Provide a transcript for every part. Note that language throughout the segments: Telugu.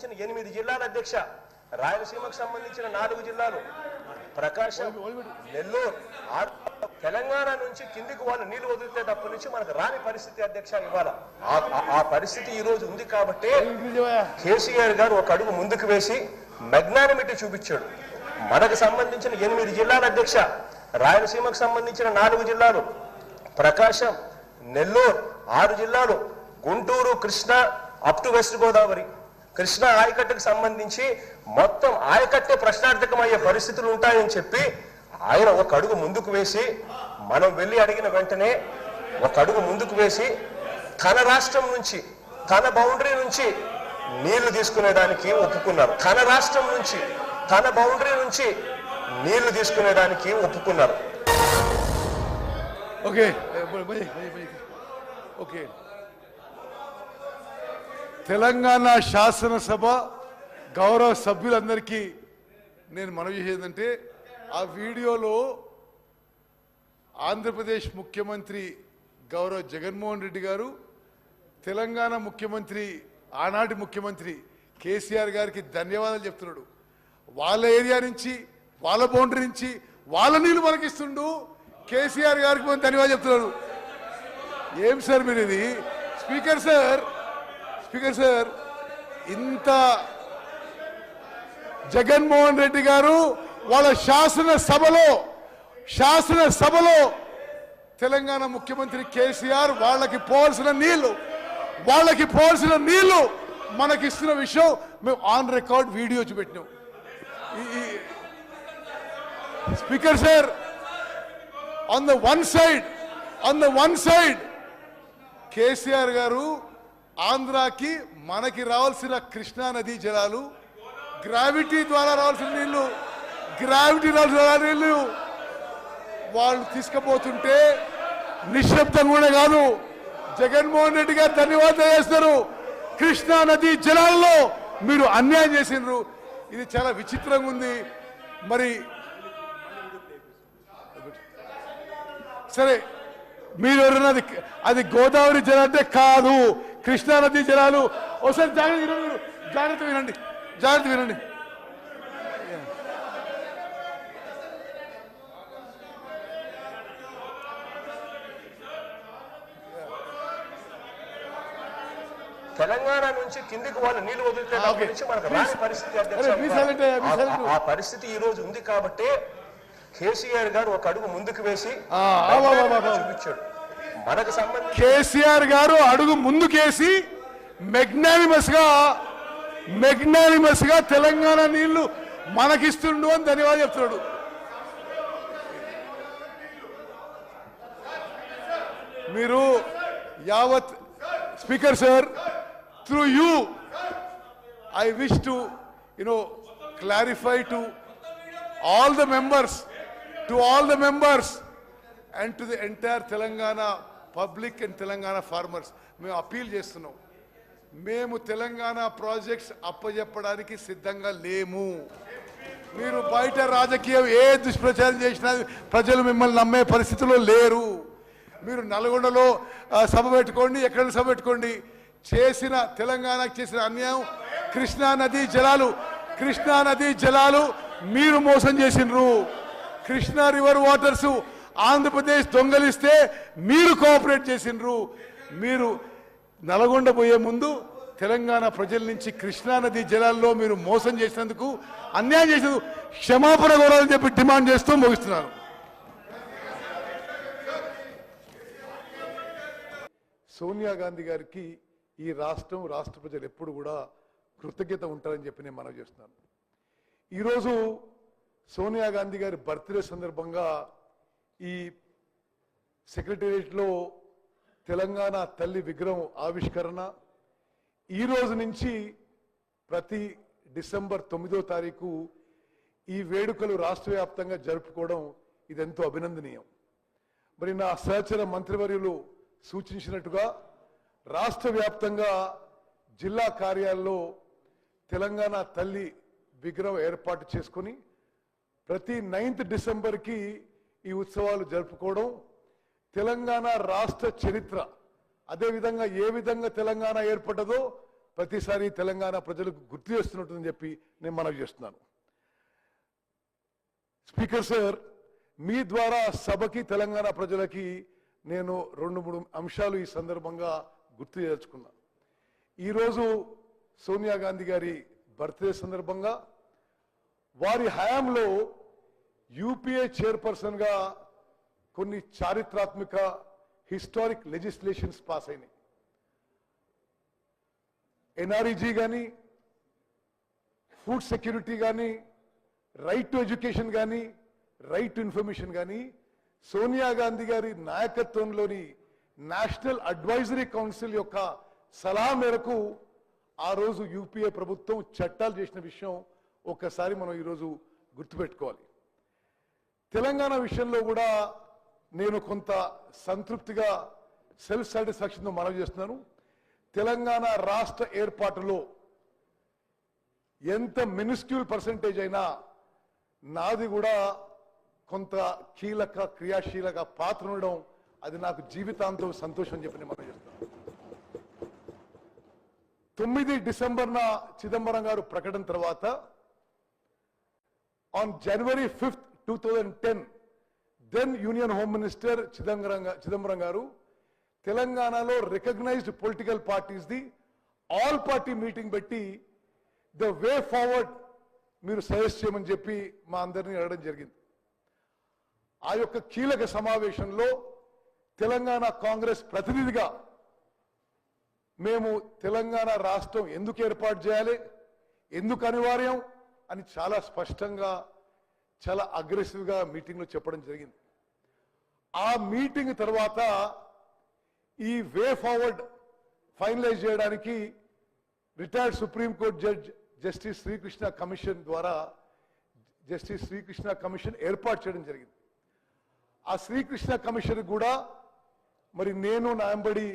సంబంధించిన 8 జిల్లాల అధ్యక్ష, రాయలసీమకు సంబంధించిన 4 జిల్లాలు, ప్రకాశం, నెల్లూరు, తెలంగాణ నుంచి కిందికి వాళ్ళు నీళ్లు వదిలితే తప్ప నుంచి మనకు రాని పరిస్థితి అధ్యక్ష ఇవాళ. ఆ పరిస్థితి ఈ రోజు ఉంది కాబట్టి కేసీఆర్ గారు ఒక అడుగు ముందుకు వేసి మెగ్నానిమిటీ చూపించాడు. మనకు సంబంధించిన 8 జిల్లాల అధ్యక్ష, రాయలసీమకు సంబంధించిన 4 జిల్లాలు, ప్రకాశం, నెల్లూరు 6 జిల్లాలు, Guntur, Krishna up to West Godavari, Krishna ఆయకట్టుకు సంబంధించి మొత్తం ఆయకట్టే ప్రశ్నార్థకమయ్యే పరిస్థితులు ఉంటాయని చెప్పి ఆయన ఒక అడుగు ముందుకు వేసి, మనం వెళ్ళి అడిగిన వెంటనే ఒక అడుగు ముందుకు వేసి తన రాష్ట్రం నుంచి, తన బౌండరీ నుంచి నీళ్లు తీసుకునేదానికి ఒప్పుకున్నారు. తన రాష్ట్రం నుంచి, తన బౌండరీ నుంచి నీళ్లు తీసుకునేదానికి ఒప్పుకున్నారు. Okay okay. తెలంగాణ శాసనసభ గౌరవ సభ్యులందరికీ నేను మనవి చేసేదంటే, ఆ వీడియోలో ఆంధ్రప్రదేశ్ ముఖ్యమంత్రి గౌరవ జగన్మోహన్ రెడ్డి గారు తెలంగాణ ముఖ్యమంత్రి, ఆనాటి ముఖ్యమంత్రి కేసీఆర్ గారికి ధన్యవాదాలు చెప్తున్నాడు. వాళ్ళ ఏరియా నుంచి, వాళ్ళ బౌండరీ నుంచి వాళ్ళ నీళ్ళు మనకిస్తుండు, కేసీఆర్ గారికి మనం ధన్యవాదాలు చెప్తున్నారు. ఏం సార్ మీరు ఇది? స్పీకర్ సార్ ఇంత జగన్మోహన్ రెడ్డి గారు వాళ్ళ శాసనసభలో తెలంగాణ ముఖ్యమంత్రి కేసీఆర్ వాళ్ళకి పోవాల్సిన నీళ్లు మనకిస్తున్న విషయం మేము ఆన్ రికార్డ్ వీడియో చూపెట్టినాం. Speaker sir, on the one side KCR garu ఆంధ్రాకి మనకి రావాల్సిన కృష్ణా నదీ జలాలు, గ్రావిటీ ద్వారా రావాల్సిన నీళ్లు వాళ్ళు తీసుకుపోతుంటే నిశ్శబ్దం కూడా కాదు, జగన్మోహన్ రెడ్డి గారు ధన్యవాదాలు చేస్తారు. కృష్ణా నదీ జలాల్లో మీరు అన్యాయం చేసినారు. ఇది చాలా విచిత్రంగా ఉంది. మరి సరే, మీరు ఎవరన్నా అది గోదావరి జలం అంటే కాదు, కృష్ణా నదీ జలాలు. ఒకసారి జాగ్రత్త వినండి. తెలంగాణ నుంచి కిందికి వాళ్ళు నీళ్లు వదిలితే మనకు రాని పరిస్థితి అధ్యక్ష. ఆ పరిస్థితి ఈ రోజు ఉంది కాబట్టి కేసీఆర్ గారు ఒక అడుగు ముందుకు వేసి చూపించాడు. మనకు సంబంధించి కేసీఆర్ గారు అడుగు ముందుకేసి మెగ్నానిమస్ గా తెలంగాణ నీళ్లు మనకిస్తుండు అని ధన్యవాదాలు చెప్తున్నాడు. మీరు యావత్ speaker sir, through you I wish to clarify to all the members and to the entire Telangana public and Telangana farmers, మేము అపీల్ చేస్తున్నాం. మేము తెలంగాణ ప్రాజెక్ట్స్ అప్పజెప్పడానికి సిద్ధంగా లేము. మీరు బయట రాజకీయం ఏ దుష్ప్రచారం చేసినా ప్రజలు మిమ్మల్ని నమ్మే పరిస్థితిలో లేరు. మీరు నల్గొండలో సభ పెట్టుకోండి, ఎక్కడ సభ పెట్టుకోండి, తెలంగాణకు చేసిన అన్యాయం కృష్ణా నదీ జలాలు మీరు మోసం చేసినారు. కృష్ణా రివర్ వాటర్స్ ఆంధ్రప్రదేశ్ దొంగలిస్తే మీరు కోఆపరేట్ చేసినారు. మీరు నల్గొండ పోయే ముందు తెలంగాణ ప్రజల నుంచి కృష్ణా నదీ జలాల్లో మీరు మోసం చేసినందుకు, అన్యాయం చేసినందుకు క్షమాపణ కోరాలని చెప్పి డిమాండ్ చేస్తూ ముగిస్తున్నాను. సోనియా గాంధీ గారికి ఈ రాష్ట్ర ప్రజలు ఎప్పుడు కూడా కృతజ్ఞత ఉంటారని చెప్పి నేను మనవి చేస్తున్నాను. ఈరోజు సోనియా గాంధీ గారి బర్త్డే సందర్భంగా ఈ సెక్రటేరియట్లో తెలంగాణ తల్లి విగ్రహం ఆవిష్కరణ ఈ రోజు నుంచి ప్రతి డిసెంబర్ 9వ తారీఖు ఈ వేడుకలు రాష్ట్ర వ్యాప్తంగా జరుపుకోవడం ఇదెంతో అభినందనీయం. మరి నా సహచర మంత్రివర్యులు సూచించినట్టుగా రాష్ట్ర వ్యాప్తంగా జిల్లా కార్యాలయంలో తెలంగాణ తల్లి విగ్రహం ఏర్పాటు చేసుకొని ప్రతి 9th డిసెంబర్కి ఈ ఉత్సవాలు జరుపుకోవడం తెలంగాణ రాష్ట్ర చరిత్ర, అదేవిధంగా ఏ విధంగా తెలంగాణ ఏర్పడ్డదో ప్రతిసారి తెలంగాణ ప్రజలకు గుర్తు చేస్తున్నట్టుందని చెప్పి నేను మనవి చేస్తున్నాను. స్పీకర్ సార్, మీ ద్వారా సభకి తెలంగాణ ప్రజలకి నేను 2-3 అంశాలు ఈ సందర్భంగా గుర్తు చేయదలుచుకున్నా. ఈరోజు సోనియా గాంధీ గారి బర్త్డే సందర్భంగా వారి హయాంలో యూపీఏ చైర్పర్సన్ గా కొన్ని చారిత్రాత్మక హిస్టారిక్ లెజిస్లేషన్స్ పాస్ అయినాయి. ఎన్ఆర్ఈజీ కానీ, ఫుడ్ సెక్యూరిటీ కానీ, రైట్ టు ఎడ్యుకేషన్ కానీ, రైట్ టు ఇన్ఫర్మేషన్ కానీ సోనియా గాంధీ గారి నాయకత్వంలోని నేషనల్ అడ్వైజరీ కౌన్సిల్ యొక్క సలహా మేరకు ఆ రోజు యూపీఏ ప్రభుత్వం చట్టాలు చేసిన విషయం ఒక్కసారి మనం ఈరోజు గుర్తుపెట్టుకోవాలి. తెలంగాణ విషయంలో కూడా నేను కొంత సంతృప్తిగా సెల్ఫ్ సాటిస్ఫాక్షన్తో మనవి చేస్తున్నాను. తెలంగాణ రాష్ట్ర ఏర్పాటులో ఎంత మినిస్క్యూల్ పర్సంటేజ్ అయినా నాది కూడా కొంత కీలక క్రియాశీలక పాత్ర ఉండడం అది నాకు జీవితాంతం సంతోషం అని చెప్పి నేను మనం చేస్తున్నాను. 9 డిసెంబర్న చిదంబరం గారు ప్రకటన తర్వాత on January 5th, 2010 then union home minister Chidambaram గారు తెలంగాణలో recognised political parties the all party meeting పెట్టి ద వే ఫార్వర్డ్ మీరు సజెస్ట్ చేయమని చెప్పి మా అందరినీ అడగడం జరిగింది. ఆ యొక్క కీలక సమావేశంలో తెలంగాణ కాంగ్రెస్ ప్రతినిధిగా మేము తెలంగాణ రాష్ట్రం ఎందుకు ఏర్పాటు చేయాలి, ఎందుకు అనివార్యం అని చాలా స్పష్టంగా చాలా అగ్రెసివ్గా మీటింగ్లో చెప్పడం జరిగింది. ఆ మీటింగ్ తర్వాత ఈ వే ఫార్వర్డ్ ఫైనలైజ్ చేయడానికి retired supreme court judge justice Srikrishna commission ద్వారా జస్టిస్ శ్రీకృష్ణ కమిషన్ ఏర్పాటు చేయడం జరిగింది. ఆ శ్రీకృష్ణ కమిషన్ కూడా మరి నేను నాయంబడి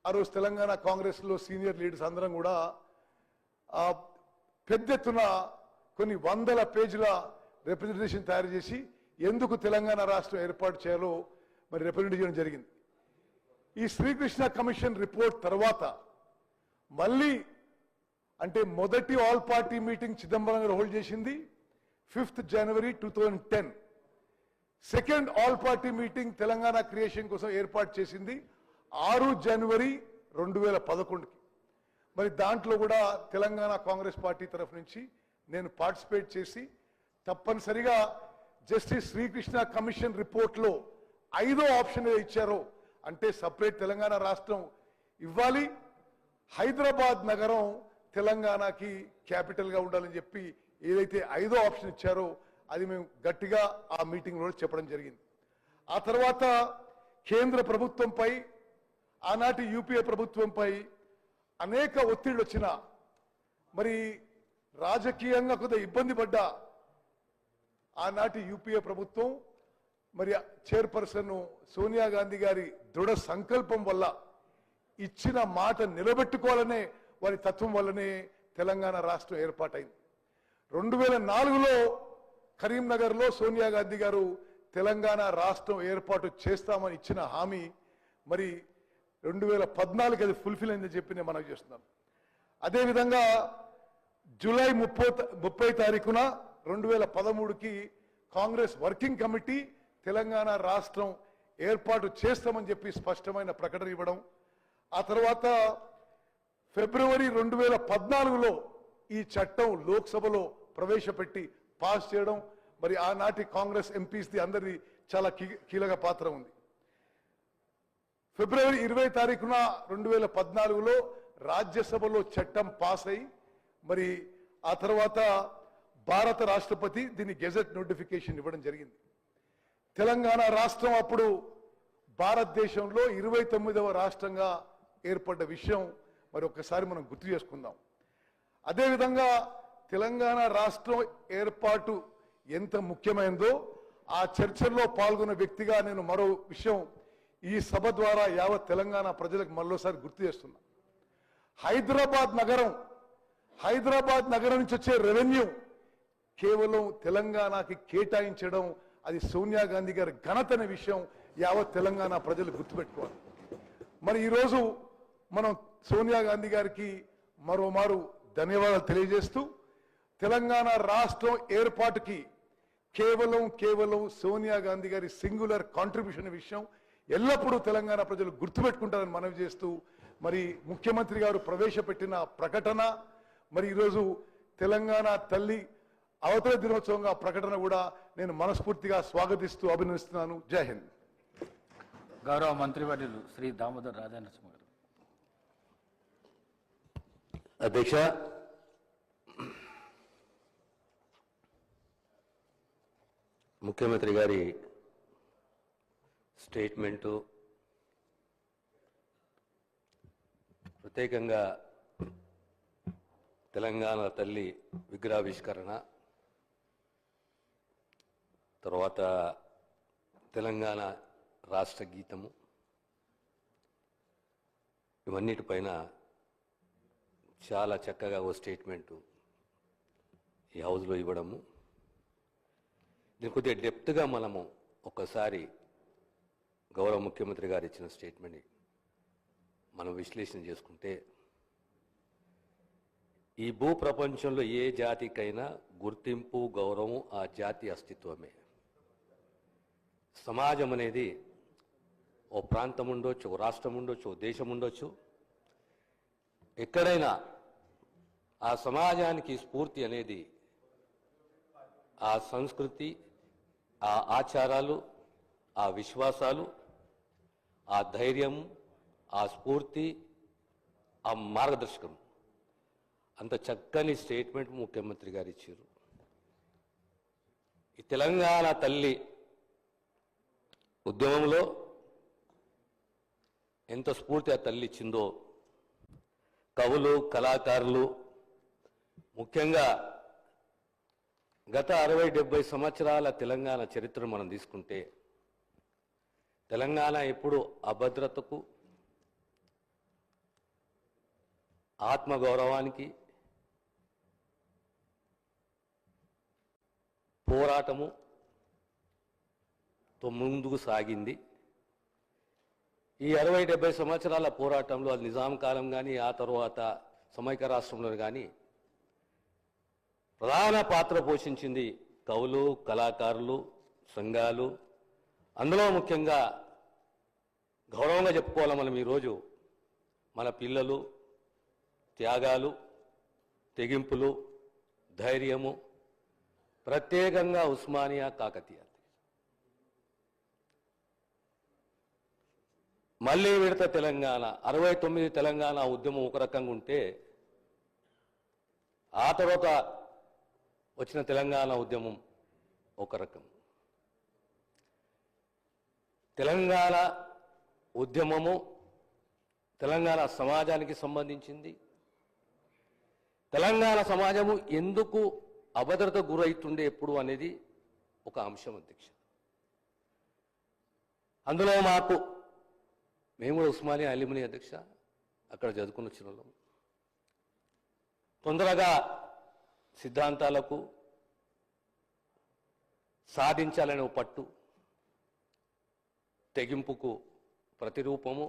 ఆ రోజు తెలంగాణ కాంగ్రెస్లో సీనియర్ లీడర్స్ అందరం కూడా పెద్ద ఎత్తున కొన్ని 100 పేజీల రిప్రజెంటేషన్ తయారు చేసి ఎందుకు తెలంగాణ రాష్ట్రం ఏర్పాటు చేయాలో మరి రిప్రజెంట్ చేయడం జరిగింది. ఈ శ్రీకృష్ణ కమిషన్ రిపోర్ట్ తర్వాత మళ్ళీ అంటే మొదటి ఆల్ పార్టీ మీటింగ్ చిదంబరం గారు హోల్డ్ చేసింది 5th జనవరి 2010. Second all party meeting Telangana creation కోసం ఏర్పాటు చేసింది 6 జనవరి 2011కి. మరి దాంట్లో కూడా తెలంగాణ కాంగ్రెస్ పార్టీ తరఫు నుంచి నేను పార్టిసిపేట్ చేసి తప్పనిసరిగా జస్టిస్ శ్రీకృష్ణ కమిషన్ రిపోర్ట్లో 5వ ఆప్షన్ ఇచ్చారో అంటే సపరేట్ తెలంగాణ రాష్ట్రం ఇవ్వాలి, హైదరాబాద్ నగరం తెలంగాణకి క్యాపిటల్గా ఉండాలని చెప్పి ఏదైతే 5వ ఆప్షన్ ఇచ్చారో అది మేము గట్టిగా ఆ మీటింగ్లో చెప్పడం జరిగింది. ఆ తర్వాత కేంద్ర ప్రభుత్వంపై ఆనాటి యూపీఏ ప్రభుత్వంపై అనేక ఒత్తిడి వచ్చినా మరి రాజకీయంగా కొంత ఇబ్బంది పడ్డ ఆనాటి యూపీఏ ప్రభుత్వం మరి చైర్పర్సన్ సోనియా గాంధీ గారి దృఢ సంకల్పం వల్ల ఇచ్చిన మాట నిలబెట్టుకోవాలనే వారి తత్వం వల్లనే తెలంగాణ రాష్ట్రం ఏర్పాటైంది. 2004లో కరీంనగర్లో సోనియా గాంధీ గారు తెలంగాణ రాష్ట్రం ఏర్పాటు చేస్తామని ఇచ్చిన హామీ మరి 2014 అది ఫుల్ఫిల్ అయిందని చెప్పి నేను మనవి చేస్తున్నాను. అదేవిధంగా జూలై 30 తారీఖున 2013కి కాంగ్రెస్ వర్కింగ్ కమిటీ తెలంగాణ రాష్ట్రం ఏర్పాటు చేస్తామని చెప్పి స్పష్టమైన ప్రకటన ఇవ్వడం, ఆ తర్వాత ఫిబ్రవరి 2014లో ఈ చట్టం లోక్సభలో ప్రవేశపెట్టి పాస్ చేయడం మరి ఆనాటి కాంగ్రెస్ ఎంపీస్ది అందరిది చాలా కీలక పాత్ర ఉంది. ఫిబ్రవరి 20 తారీఖున 2014లో రాజ్యసభలో చట్టం పాస్ అయి మరి ఆ తర్వాత భారత రాష్ట్రపతి దీన్ని గెజెట్ నోటిఫికేషన్ ఇవ్వడం జరిగింది. తెలంగాణ రాష్ట్రం అప్పుడు భారతదేశంలో 29వ రాష్ట్రంగా ఏర్పడ్డ విషయం మరి ఒక్కసారి మనం గుర్తు చేసుకుందాం. అదేవిధంగా తెలంగాణ రాష్ట్రం ఏర్పాటు ఎంత ముఖ్యమైనదో ఆ చర్చల్లో పాల్గొన్న వ్యక్తిగా నేను మరో విషయం ఈ సభ ద్వారా యావత్ తెలంగాణ ప్రజలకు మరోసారి గుర్తు చేస్తున్నా. హైదరాబాద్ నగరం నుంచి వచ్చే రెవెన్యూ కేవలం తెలంగాణకి కేటాయించడం అది సోనియా గాంధీ గారి ఘనత అనే విషయం యావత్ తెలంగాణ ప్రజలు గుర్తుపెట్టుకోవాలి. మరి ఈరోజు మనం సోనియా గాంధీ గారికి మరోమారు ధన్యవాదాలు తెలియజేస్తూ తెలంగాణ రాష్ట్రం ఏర్పాటుకి కేవలం సోనియా గాంధీ గారి సింగులర్ కాంట్రిబ్యూషన్ విషయం ఎల్లప్పుడూ తెలంగాణ ప్రజలు గుర్తుపెట్టుకుంటారని మనవి చేస్తూ మరి ముఖ్యమంత్రి గారు ప్రవేశపెట్టిన ప్రకటన మరి ఈరోజు తెలంగాణ తల్లి అవతరణ దినోత్సవంగా ప్రకటన కూడా నేను మనస్ఫూర్తిగా స్వాగతిస్తూ అభినందిస్తున్నాను. జై హింద్. గౌరవ మంత్రివర్యులు శ్రీ దామోదర్ రాజనరసింహ గారు. అధ్యక్ష, ముఖ్యమంత్రి గారి స్టేట్మెంటు ప్రత్యేకంగా తెలంగాణ తల్లి విగ్రహావిష్కరణ, తర్వాత తెలంగాణ రాష్ట్ర గీతము, ఇవన్నిటిపైన చాలా చక్కగా ఓ స్టేట్మెంటు ఈ హౌస్లో ఇవ్వడము, దీని కొద్దిగా డెప్త్గా మనము ఒక్కసారి గౌరవ ముఖ్యమంత్రి గారు ఇచ్చిన స్టేట్మెంట్ని మనం విశ్లేషణ చేసుకుంటే, ఈ భూ ప్రపంచంలో ఏ జాతికైనా గుర్తింపు గౌరవం ఆ జాతి అస్తిత్వమే. సమాజం అనేది ఓ ప్రాంతం ఉండొచ్చు, ఓ రాష్ట్రం ఉండొచ్చు, ఓ దేశం ఉండొచ్చు. ఎక్కడైనా ఆ సమాజానికి స్ఫూర్తి అనేది ఆ సంస్కృతి, ఆ ఆచారాలు, ఆ విశ్వాసాలు, ఆ ధైర్యం, ఆ స్ఫూర్తి, ఆ మార్గదర్శకం. అంత చక్కని స్టేట్మెంట్ ముఖ్యమంత్రి గారు ఇచ్చారు. ఈ తెలంగాణ తల్లి ఉద్యమంలో ఎంత స్ఫూర్తి ఆ తల్లి ఇచ్చిందో కవులు, కళాకారులు, ముఖ్యంగా గత 60-70 సంవత్సరాల తెలంగాణ చరిత్రను మనం తీసుకుంటే, తెలంగాణ ఎప్పుడు అభద్రతకు, ఆత్మగౌరవానికి, పోరాటముతో ముందుకు సాగింది. ఈ 60-70 సంవత్సరాల పోరాటంలో అది నిజాం కాలం కానీ, ఆ తర్వాత సమైక్య రాష్ట్రంలో కానీ ప్రధాన పాత్ర పోషించింది కవులు, కళాకారులు, సంఘాలు. అందులో ముఖ్యంగా గౌరవంగా చెప్పుకోవాలి మనం ఈరోజు మన పిల్లలు త్యాగాలు, తెగింపులు, ధైర్యము, ప్రత్యేకంగా ఉస్మానియా, కాకతీయ. మళ్ళీ విడత తెలంగాణ 69 తెలంగాణ ఉద్యమం ఒక రకంగా ఉంటే, ఆ తర్వాత వచ్చిన తెలంగాణ ఉద్యమం ఒక రకం. తెలంగాణ ఉద్యమము తెలంగాణ సమాజానికి సంబంధించింది. తెలంగాణ సమాజము ఎందుకు అభద్రత గురైతుండే ఎప్పుడు అనేది ఒక అంశం అధ్యక్ష. అందులో మేము కూడా ఉస్మానియా అల్యూమిని అధ్యక్ష, అక్కడ చదువుకున్న చిన్నలో తొందరగా సిద్ధాంతాలకు సాధించాలనే పట్టు, తెగింపుకు ప్రతిరూపము,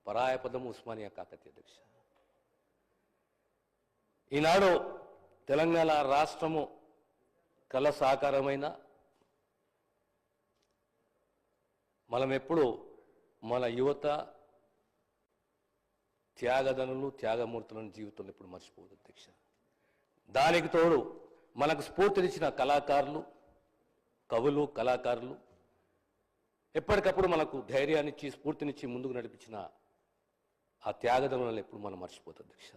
పరాయపదము ఉస్మానియా కాకతీయ అధ్యక్ష. ఈనాడు తెలంగాణ రాష్ట్రము కళ సాకారమైన మనం ఎప్పుడు మన యువత త్యాగదనులు, త్యాగమూర్తులను జీవితంలో ఎప్పుడు మర్చిపోదు అధ్యక్ష. దానికి తోడు మనకు స్ఫూర్తినిచ్చిన కళాకారులు, కవులు, కళాకారులు, ఎప్పటికప్పుడు మనకు ధైర్యాన్నిచ్చి స్ఫూర్తినిచ్చి ముందుకు నడిపించిన ఆ త్యాగదనులను ఎప్పుడు మనం మర్చిపోదు అధ్యక్ష.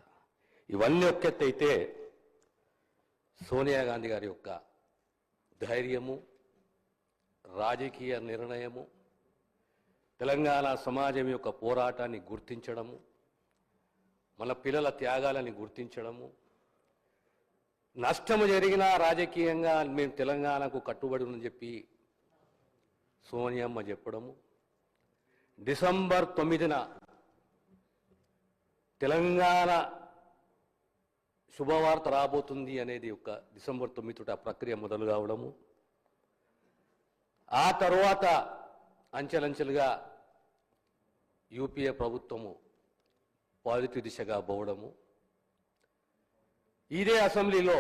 ఇవన్నీ ఒక్కెత్తైతే సోనియా గాంధీ గారి యొక్క ధైర్యము, రాజకీయ నిర్ణయము, తెలంగాణ సమాజం యొక్క పోరాటాన్ని గుర్తించడము, మన పిల్లల త్యాగాలని గుర్తించడము, నష్టము జరిగినా రాజకీయంగా మేము తెలంగాణకు కట్టుబడి ఉందని చెప్పి సోనియమ్మ చెప్పడము, డిసెంబర్ 9న తెలంగాణ శుభవార్త రాబోతుంది అనేది ఒక డిసెంబర్ 9 ఆ ప్రక్రియ మొదలు కావడము, ఆ తరువాత అంచెలంచెలుగా యూపీఏ ప్రభుత్వము పాజిటివ్ దిశగా పోవడము, ఇదే అసెంబ్లీలో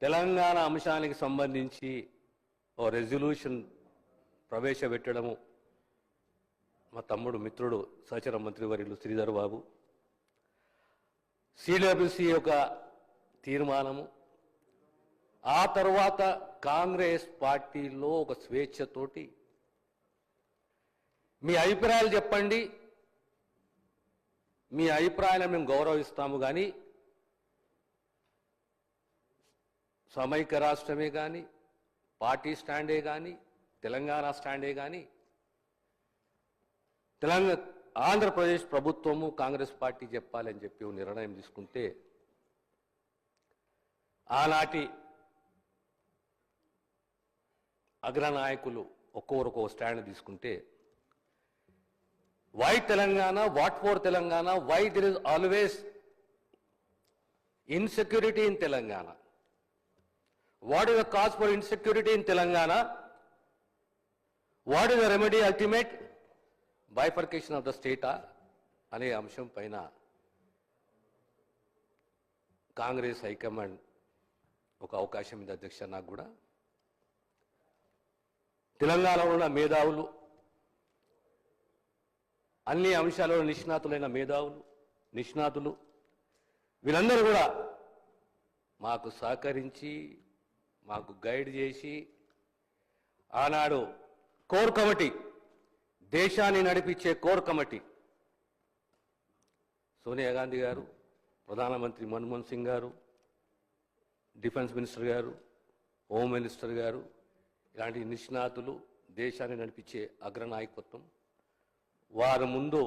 తెలంగాణ అంశానికి సంబంధించి ఓ రెజల్యూషన్ ప్రవేశపెట్టడము మా తమ్ముడు మిత్రుడు సహచర మంత్రివర్యులు శ్రీధర్ బాబు, సిడబ్ల్యూసి యొక్క తీర్మానము, ఆ తర్వాత కాంగ్రెస్ పార్టీలో ఒక స్వేచ్ఛతోటి మీ అభిప్రాయాలు చెప్పండి, మీ అభిప్రాయాలను మేము గౌరవిస్తాము, కానీ సమైక్య రాష్ట్రమే కానీ, పార్టీ స్టాండే కానీ, తెలంగాణ స్టాండే కానీ, ఆంధ్రప్రదేశ్ ప్రభుత్వము కాంగ్రెస్ పార్టీ చెప్పాలని చెప్పి ఓ నిర్ణయం తీసుకుంటే, ఆనాటి అగ్రనాయకులు ఒక్కొక్కరు స్టాండ్ తీసుకుంటే, why Telangana, what for Telangana, why there is always insecurity in Telangana, what is the cause for insecurity in Telangana, what is the remedy ultimate, bifurcation of the స్టేటా అనే అంశం పైన కాంగ్రెస్ హైకమాండ్ ఒక అవకాశం ఉంది అధ్యక్ష. నాకు కూడా తెలంగాణలో ఉన్న మేధావులు, అన్ని అంశాలలో నిష్ణాతులైన మేధావులు, నిష్ణాతులు వీళ్ళందరూ కూడా మాకు సహకరించి, మాకు గైడ్ చేసి, ఆనాడు కోర్ కమిటీ, దేశాన్ని నడిపించే కోర్ కమిటీ, సోనియా గాంధీ గారు, ప్రధానమంత్రి మన్మోహన్ సింగ్ గారు, డిఫెన్స్ మినిస్టర్ గారు, హోమ్ మినిస్టర్ గారు, ఇలాంటి నిష్ణాతులు, దేశాన్ని నడిపించే అగ్రనాయకత్వం, వారి ముందు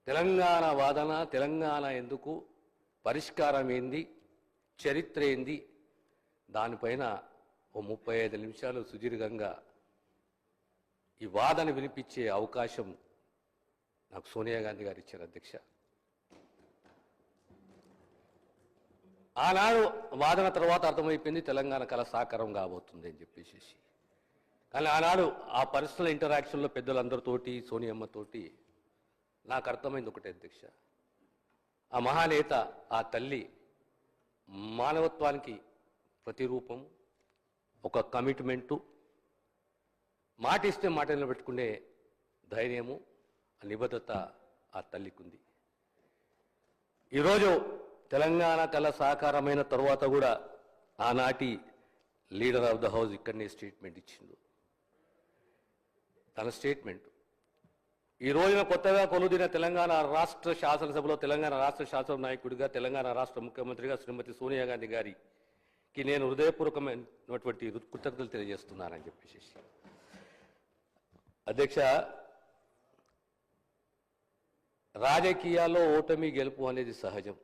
తెలంగాణ వాదన, తెలంగాణ ఎందుకు, పరిష్కారం ఏంది, చరిత్ర ఏంది, దానిపైన ఓ 35 నిమిషాలు సుదీర్ఘంగా ఈ వాదన వినిపించే అవకాశం నాకు సోనియా గాంధీ గారు ఇచ్చారు అధ్యక్ష. ఆనాడు వాదన తర్వాత అర్థమైపోయింది తెలంగాణ కళ సాకారం కాబోతుంది అని చెప్పేసి. కానీ ఆనాడు ఆ పర్సనల్ ఇంటరాక్షన్లో పెద్దలందరితోటి, సోనియమ్మతోటి నాకు అర్థమైంది ఒకటే అధ్యక్ష, ఆ మహానేత, ఆ తల్లి మానవత్వానికి ప్రతిరూపం, ఒక కమిట్మెంటు, మాట ఇస్తే మాట నిలబెట్టుకునే ధైర్యము, ఆ నిబద్ధత ఆ తల్లికి ఉంది. ఈరోజు తెలంగాణ కళ సాకారమైన తర్వాత కూడా ఆనాటి లీడర్ ఆఫ్ ద హౌస్ ఇక్కడనే స్టేట్మెంట్ ఇచ్చిండు. తన స్టేట్మెంట్ ఈ రోజున కొత్తగా కొలుదిన తెలంగాణ రాష్ట్ర శాసనసభలో తెలంగాణ రాష్ట్ర శాసన నాయకుడిగా, తెలంగాణ రాష్ట్ర ముఖ్యమంత్రిగా శ్రీమతి సోనియా గాంధీ గారికి నేను హృదయపూర్వకమైనటువంటి కృతజ్ఞతలు తెలియజేస్తున్నానని చెప్పేసి. అధ్యక్ష, రాజకీయాల్లో ఓటమి గెలుపు అనేది సహజం.